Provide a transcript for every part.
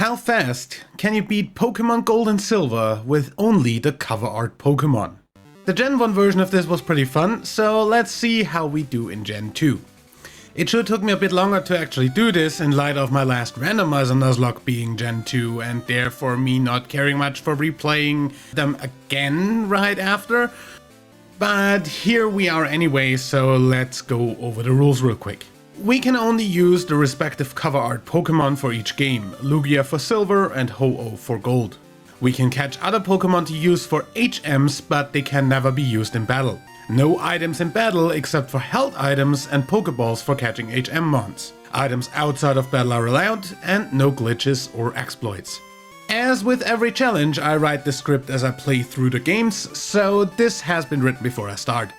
How fast can you beat Pokemon Gold and Silver with only the cover art Pokemon? The Gen 1 version of this was pretty fun, so let's see how we do in Gen 2. It sure took me a bit longer to actually do this in light of my last randomizer Nuzlocke being Gen 2 and therefore me not caring much for replaying them again right after. But here we are anyway, so let's go over the rules real quick. We can only use the respective cover art Pokemon for each game, Lugia for Silver and Ho-Oh for Gold. We can catch other Pokemon to use for HMs, but they can never be used in battle. No items in battle except for held items and Pokeballs for catching HM mons. Items outside of battle are allowed, and no glitches or exploits. As with every challenge, I write the script as I play through the games, so this has been written before I start.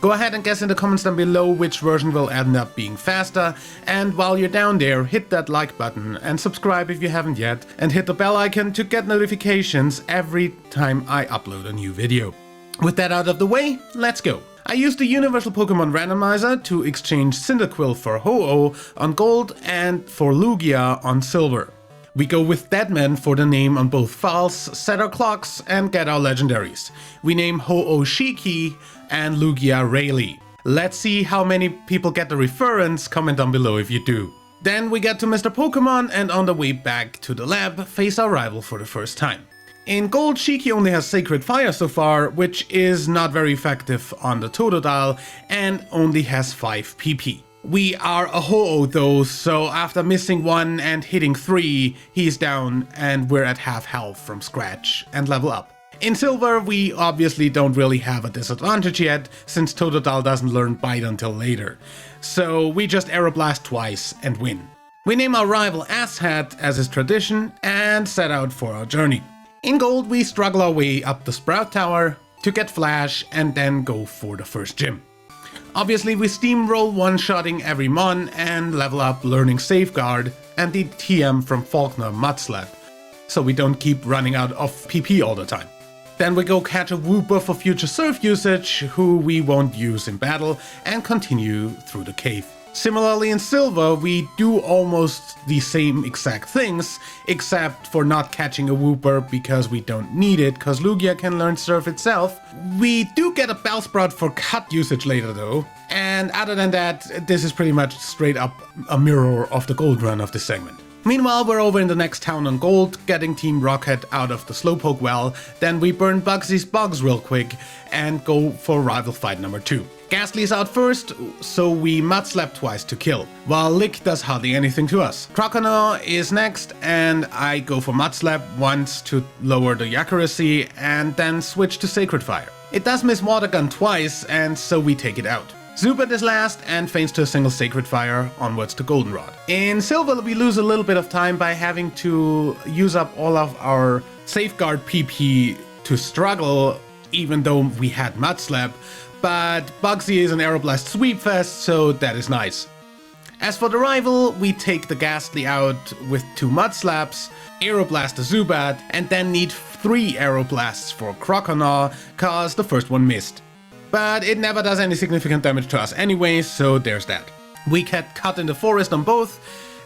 Go ahead and guess in the comments down below which version will end up being faster, and while you're down there, hit that like button and subscribe if you haven't yet, and hit the bell icon to get notifications every time I upload a new video. With that out of the way, let's go. I used the Universal Pokemon Randomizer to exchange Cyndaquil for Ho-Oh on Gold and for Lugia on Silver. We go with Deadman for the name on both files, set our clocks and get our legendaries. We name Ho-Oh Shiki and Lugia Rayleigh. Let's see how many people get the reference, comment down below if you do. Then we get to Mr. Pokemon and on the way back to the lab, face our rival for the first time. In Gold, Shiki only has Sacred Fire so far, which is not very effective on the Totodile and only has 5 PP. We are a Ho-Oh though, so after missing 1 and hitting 3, he's down and we're at half health from scratch and level up. In Silver, we obviously don't really have a disadvantage yet, since Totodile doesn't learn Bite until later. So we just Aeroblast twice and win. We name our rival Asshat as is tradition and set out for our journey. In Gold, we struggle our way up the Sprout Tower to get Flash and then go for the first gym. Obviously we steamroll one-shotting every mon and level up learning Safeguard and the TM from Faulkner Mudslap, so we don't keep running out of PP all the time. Then we go catch a Wooper for future Surf usage, who we won't use in battle, and continue through the cave. Similarly in Silver, we do almost the same exact things, except for not catching a Wooper because we don't need it, cause Lugia can learn Surf itself. We do get a Bellsprout for cut usage later though, and other than that, this is pretty much straight up a mirror of the Gold run of this segment. Meanwhile, we're over in the next town on Gold, getting Team Rocket out of the Slowpoke well, then we burn Bugsy's bugs real quick and go for rival fight number 2. Ghastly's out first, so we Mudslap twice to kill, while Lick does hardly anything to us. Croconaw is next, and I go for Mudslap once to lower the accuracy, and then switch to Sacred Fire. It does miss Water Gun twice, and so we take it out. Zubat is last and feigns to a single Sacred Fire onwards to Goldenrod. In Silver, we lose a little bit of time by having to use up all of our Safeguard PP to struggle, even though we had Mudslap. But Bugsy is an Aeroblast sweep fest, so that is nice. As for the rival, we take the Ghastly out with 2 Mudslaps, Aeroblast the Zubat, and then need 3 Aeroblasts for Croconaw, cause the first one missed. But it never does any significant damage to us anyway, so there's that. We get cut in the forest on both,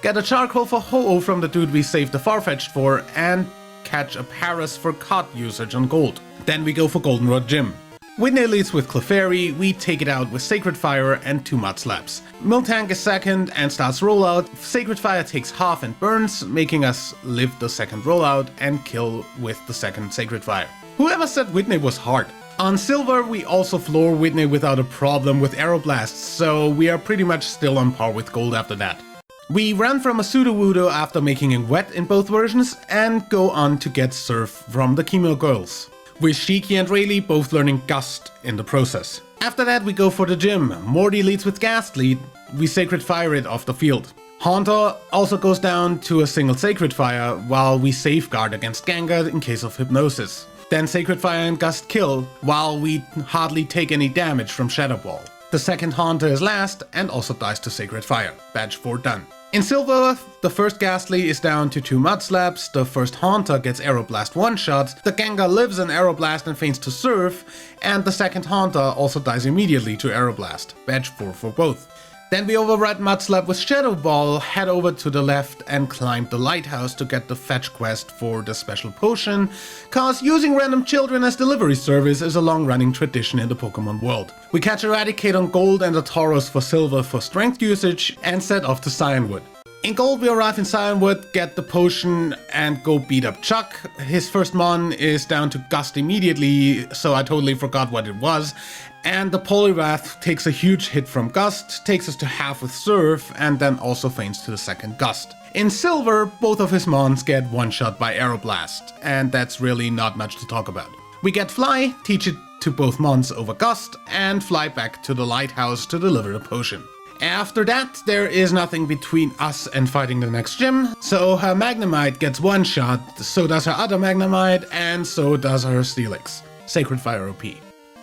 get a Charcoal for Ho-Oh from the dude we saved the Farfetch'd for, and catch a Paras for cut usage on Gold. Then we go for Goldenrod Gym. Whitney leads with Clefairy, we take it out with Sacred Fire and 2 Mudslaps. Miltank is second and starts rollout. Sacred Fire takes half and burns, making us live the second rollout and kill with the second Sacred Fire. Whoever said Whitney was hard? On Silver, we also floor Whitney without a problem with Aeroblasts, so we are pretty much still on par with Gold after that. We run from a Sudowoodo after making it wet in both versions and go on to get Surf from the Chemo Girls, with Shiki and Rayleigh both learning Gust in the process. After that we go for the gym. Morty leads with Ghastly, we Sacred Fire it off the field. Haunter also goes down to a single Sacred Fire, while we Safeguard against Gengar in case of Hypnosis. Then Sacred Fire and Gust kill, while we hardly take any damage from Shadow Ball. The second Haunter is last and also dies to Sacred Fire. Badge 4 done. In Silver, the first Ghastly is down to 2 Mudslaps, the first Haunter gets Aeroblast one-shot, the Gengar lives an Aeroblast and feigns to Surf, and the second Haunter also dies immediately to Aeroblast. Badge 4 for both. Then we override Mudslap with Shadow Ball, head over to the left and climb the lighthouse to get the fetch quest for the special potion, cause using random children as delivery service is a long-running tradition in the Pokemon world. We catch Eradicate on Gold and a Tauros for Silver for strength usage and set off to Cyanwood. In Gold we arrive in Cyanwood, get the potion and go beat up Chuck. His first mon is down to Gust immediately, so I totally forgot what it was. And the Poliwrath takes a huge hit from Gust, takes us to half with Surf, and then also faints to the second Gust. In Silver, both of his mons get one-shot by Aeroblast, and that's really not much to talk about. We get Fly, teach it to both mons over Gust, and fly back to the lighthouse to deliver the potion. After that, there is nothing between us and fighting the next gym, so her Magnemite gets one shot, so does her other Magnemite, and so does her Steelix. Sacred Fire OP.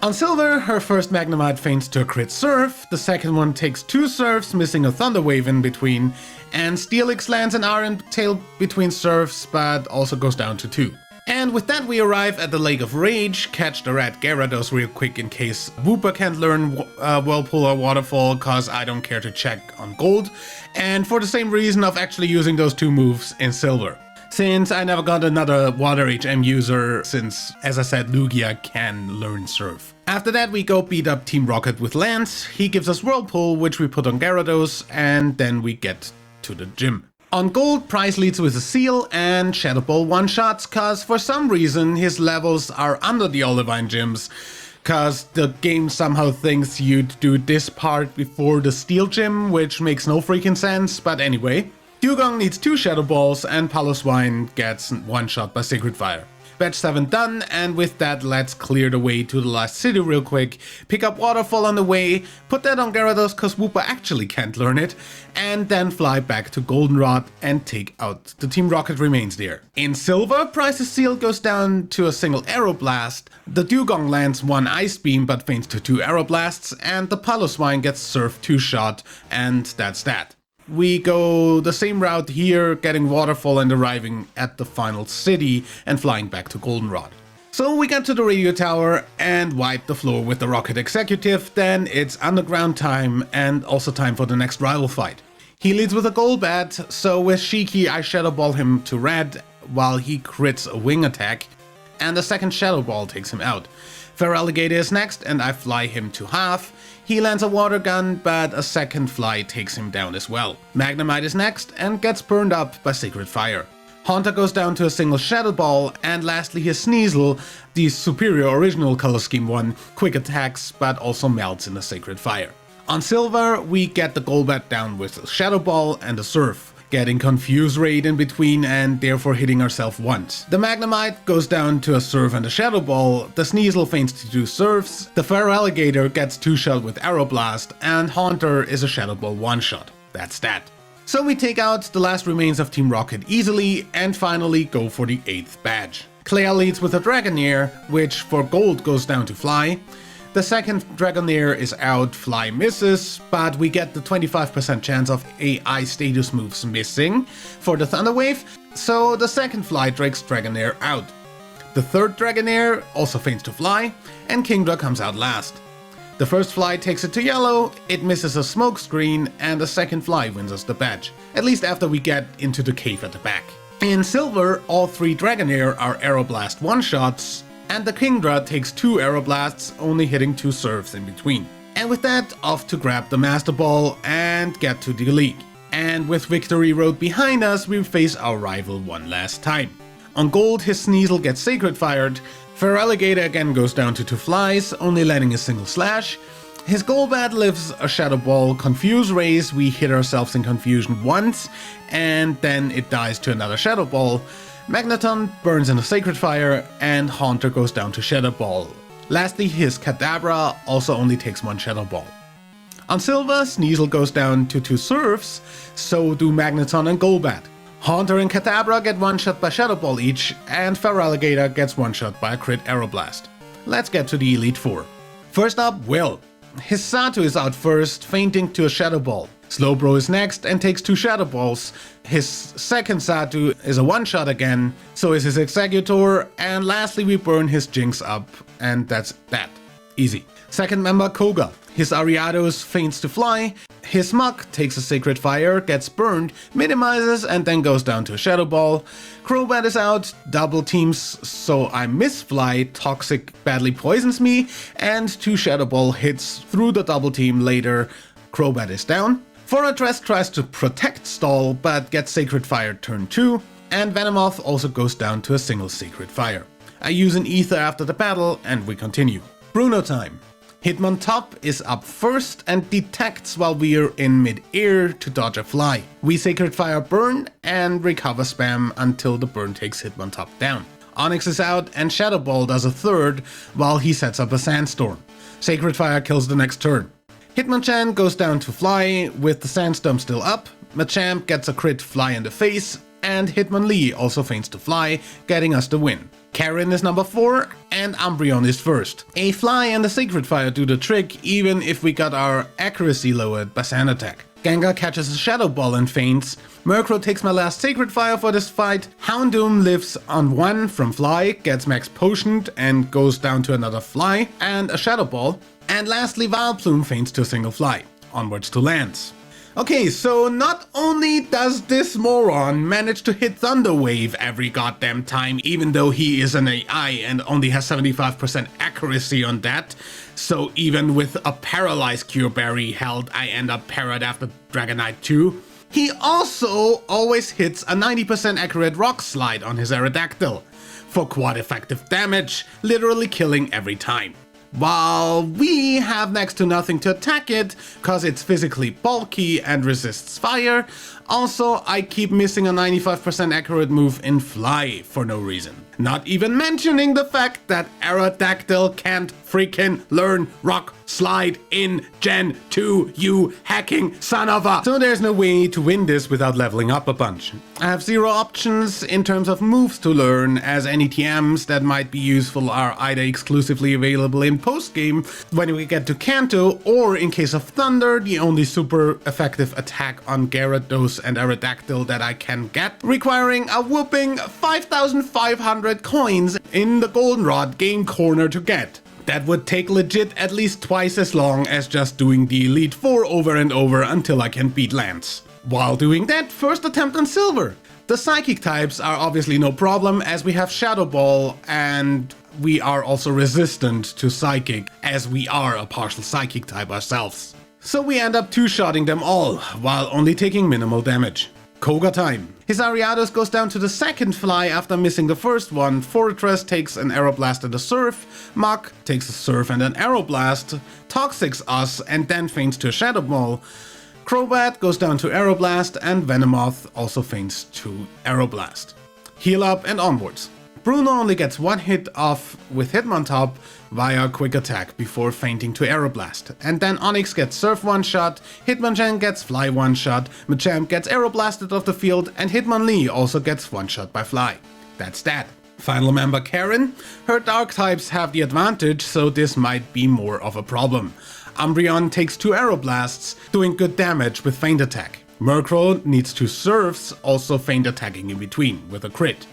On Silver, her first Magnemite faints to a crit Surf, the second one takes 2 Surfs, missing a Thunder Wave in between, and Steelix lands an Iron Tail between Surfs, but also goes down to 2. And with that we arrive at the Lake of Rage, catch the red Gyarados real quick in case Wooper can't learn Whirlpool or Waterfall, cause I don't care to check on Gold, and for the same reason of actually using those 2 moves in Silver. Since I never got another Water HM user, since, as I said, Lugia can learn Surf. After that we go beat up Team Rocket with Lance, he gives us Whirlpool, which we put on Gyarados, and then we get to the gym. On Gold, Price leads with a Seal and Shadow Ball one-shots, cause for some reason his levels are under the Olivine gyms, cause the game somehow thinks you'd do this part before the Steel gym, which makes no freaking sense, but anyway. Dugong needs 2 Shadow Balls and Paloswine gets one-shot by Sacred Fire. Batch 7 done, and with that let's clear the way to the last city real quick, pick up Waterfall on the way, put that on Gyarados cause Wooper actually can't learn it, and then fly back to Goldenrod and take out the Team Rocket remains there. In Silver, Price's Seal goes down to a single Aeroblast, the Dugong lands 1 Ice Beam but faints to 2 Aeroblasts, and the Paloswine gets Surf 2-shot, and that's that. We go the same route here, getting Waterfall and arriving at the final city and flying back to Goldenrod. So we get to the radio tower and wipe the floor with the Rocket Executive, then it's underground time and also time for the next rival fight. He leads with a Golbat, so with Shiki I Shadow Ball him to red while he crits a wing attack, and a second Shadow Ball takes him out. Feraligatr is next and I fly him to half. He lands a water gun, but a second fly takes him down as well. Magnemite is next and gets burned up by Sacred Fire. Haunter goes down to a single Shadow Ball, and lastly his Sneasel, the superior original color scheme one, quick attacks but also melts in the Sacred Fire. On Silver, we get the Golbat down with a Shadow Ball and a Surf, getting Confuse Raid in between and therefore hitting ourselves once. The Magnemite goes down to a Surf and a Shadow Ball, the Sneasel faints to 2 Surfs, the Feraligatr gets 2-shot with Aeroblast, and Haunter is a Shadow Ball one-shot. That's that. So we take out the last remains of Team Rocket easily and finally go for the 8th badge. Claire leads with a Dragonair, which for Gold goes down to Fly. The second Dragonair is out, Fly misses, but we get the 25% chance of AI status moves missing for the Thunder Wave, so the second Fly takes Dragonair out. The third Dragonair also faints to Fly, and Kingdra comes out last. The first Fly takes it to yellow, it misses a smoke screen, and the second Fly wins us the badge, at least after we get into the cave at the back. In Silver, all 3 Dragonair are Aeroblast one-shots, and the Kingdra takes 2 Aeroblasts, only hitting 2 Surfs in between. And with that, off to grab the Master Ball and get to the league. And with Victory Road behind us, we face our rival one last time. On Gold, his Sneasel gets Sacred Fired, Feraligatr again goes down to 2 flies, only landing a single slash. His Golbat lives a Shadow Ball Confuse Rays, we hit ourselves in confusion once, and then it dies to another Shadow Ball. Magneton burns in a Sacred Fire, and Haunter goes down to Shadow Ball. Lastly, his Kadabra also only takes 1 Shadow Ball. On Silver, Sneasel goes down to 2 Surfs, so do Magneton and Golbat. Haunter and Kadabra get one-shot by Shadow Ball each, and Feraligatr gets one-shot by a crit Aeroblast. Let's get to the Elite Four. First up, Will. His Xatu is out first, fainting to a Shadow Ball. Slowbro is next and takes 2 Shadow Balls. His second Xatu is a one-shot again, so is his Executor, and lastly we burn his Jinx up, and that's that. Easy. Second member, Koga. His Ariados faints to Fly, His Muck takes a Sacred Fire, gets burned, minimizes, and then goes down to a Shadow Ball. Crobat is out, double teams, so I miss Fly, Toxic badly poisons me, and 2 Shadow Ball hits through the double team later. Crobat is down. Fortress tries to protect Stall, but gets Sacred Fire turn 2, and Venomoth also goes down to a single Sacred Fire. I use an Ether after the battle, and we continue. Bruno time. Hitmontop is up first and detects while we're in mid-air to dodge a fly. We Sacred Fire burn and recover spam until the burn takes Hitmontop down. Onyx is out and Shadow Ball does a third while he sets up a Sandstorm. Sacred Fire kills the next turn. Hitmonchan goes down to Fly with the Sandstorm still up. Machamp gets a crit Fly in the face, and Hitmonlee also feigns to Fly, getting us the win. Karen is number 4, and Umbreon is first. A Fly and a Sacred Fire do the trick, even if we got our accuracy lowered by Sand Attack. Gengar catches a Shadow Ball and faints. Murkrow takes my last Sacred Fire for this fight. Houndoom lives on 1 from Fly, gets max potioned and goes down to another Fly and a Shadow Ball. And lastly, Vileplume faints to a single Fly. Onwards to Lance. Okay, so not only does this moron manage to hit Thunder Wave every goddamn time, even though he is an AI and only has 75% accuracy on that, so even with a Paralyzed Cure Berry held, I end up parried after Dragonite 2, he also always hits a 90% accurate Rock Slide on his Aerodactyl, for quite effective damage, literally killing every time. While we have next to nothing to attack it, cause it's physically bulky and resists fire. Also, I keep missing a 95% accurate move in Fly for no reason. Not even mentioning the fact that Aerodactyl can't freaking learn Rock Slide in Gen 2, you hacking son of a... So there's no way to win this without leveling up a bunch. I have 0 options in terms of moves to learn, as any TMs that might be useful are either exclusively available in post-game when we get to Kanto, or in case of Thunder, the only super effective attack on Gyarados and Aerodactyl that I can get, requiring a whooping 5,500 coins in the Goldenrod game corner to get. That would take legit at least twice as long as just doing the Elite Four over and over until I can beat Lance. While doing that, first attempt on Silver. The Psychic types are obviously no problem, as we have Shadow Ball and we are also resistant to Psychic, as we are a partial Psychic type ourselves. So we end up two-shotting them all, while only taking minimal damage. Koga time. His Ariados goes down to the second Fly after missing the first one. Fortress takes an Aeroblast and a Surf. Mach takes a Surf and an Aeroblast. Toxics us and then faints to a Shadow Ball. Crobat goes down to Aeroblast and Venomoth also faints to Aeroblast. Heal up and onwards. Bruno only gets one hit off with Hitmontop via Quick Attack before fainting to Aeroblast. And then Onyx gets Surf one-shot, Hitmonchan gets Fly one-shot, Machamp gets Aeroblasted off the field, and Hitmonlee also gets one-shot by Fly. That's that. Final member Karen. Her Dark types have the advantage, so this might be more of a problem. Umbreon takes 2 Aeroblasts, doing good damage with Feint Attack. Murkrow needs 2 Surfs, also Feint Attacking in between, with a crit.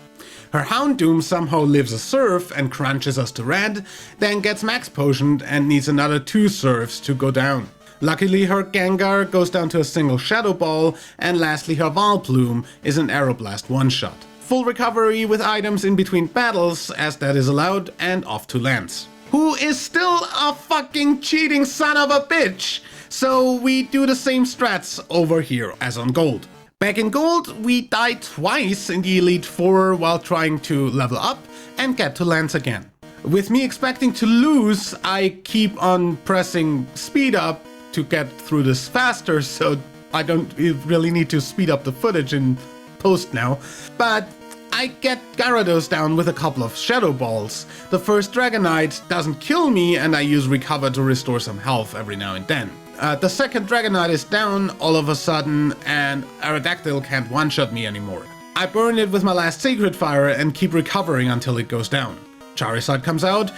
Her Houndoom somehow lives a Surf and crunches us to red, then gets max potioned and needs another 2 Surfs to go down. Luckily her Gengar goes down to a single Shadow Ball, and lastly her Vileplume is an Aeroblast one-shot. Full recovery with items in between battles, as that is allowed, and off to Lance, who is still a fucking cheating son of a bitch! So we do the same strats over here as on Gold. Back in Gold, we died twice in the Elite Four while trying to level up and get to Lance again. With me expecting to lose, I keep on pressing speed up to get through this faster, so I don't really need to speed up the footage in post now. But I get Gyarados down with a couple of Shadow Balls. The first Dragonite doesn't kill me and I use Recover to restore some health every now and then. The second Dragonite is down all of a sudden and Aerodactyl can't one-shot me anymore. I burn it with my last Sacred Fire and keep recovering until it goes down. Charizard comes out.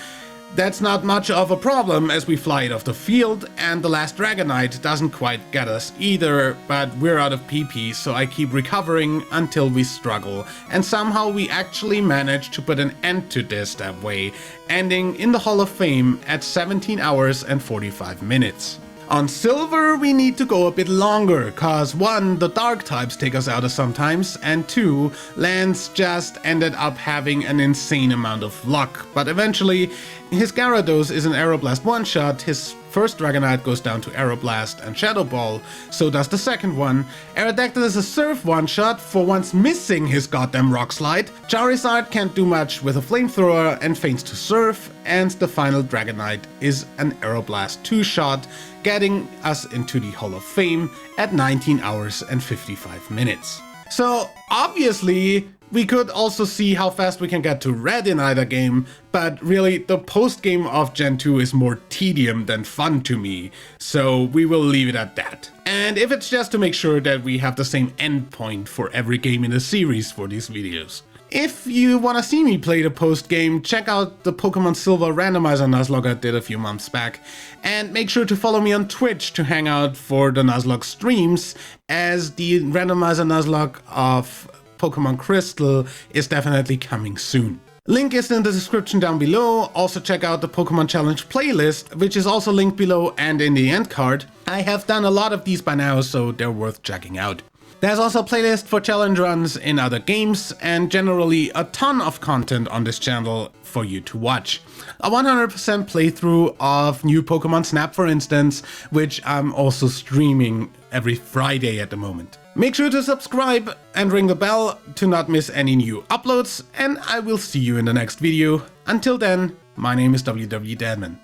That's not much of a problem as we fly it off the field, and the last Dragonite doesn't quite get us either, but we're out of PP, so I keep recovering until we struggle, and somehow we actually manage to put an end to this that way, ending in the Hall of Fame at 17 hours and 45 minutes. On Silver, we need to go a bit longer, cause 1, the dark types take us out sometimes, and 2, Lance just ended up having an insane amount of luck, but eventually his Gyarados is an Aeroblast one-shot, his first Dragonite goes down to Aeroblast and Shadow Ball, so does the second one. Aerodactyl is a Surf one-shot, for once missing his goddamn Rock Slide. Charizard can't do much with a Flamethrower and feigns to Surf, and the final Dragonite is an Aeroblast two-shot, getting us into the Hall of Fame at 19 hours and 55 minutes. So obviously, we could also see how fast we can get to red in either game, but really the post-game of Gen 2 is more tedium than fun to me, so we will leave it at that. And if it's just to make sure that we have the same endpoint for every game in the series for these videos. If you want to see me play the post-game, check out the Pokemon Silver randomizer Nuzlocke I did a few months back, and make sure to follow me on Twitch to hang out for the Nuzlocke streams, as the randomizer Nuzlocke of Pokemon Crystal is definitely coming soon. Link is in the description down below. Also check out the Pokemon Challenge playlist, which is also linked below and in the end card. I have done a lot of these by now, so they're worth checking out. There's also a playlist for challenge runs in other games, and generally a ton of content on this channel for you to watch. A 100% playthrough of new Pokemon Snap, for instance, which I'm also streaming every Friday at the moment. Make sure to subscribe and ring the bell to not miss any new uploads, and I will see you in the next video. Until then, my name is WW Dadman.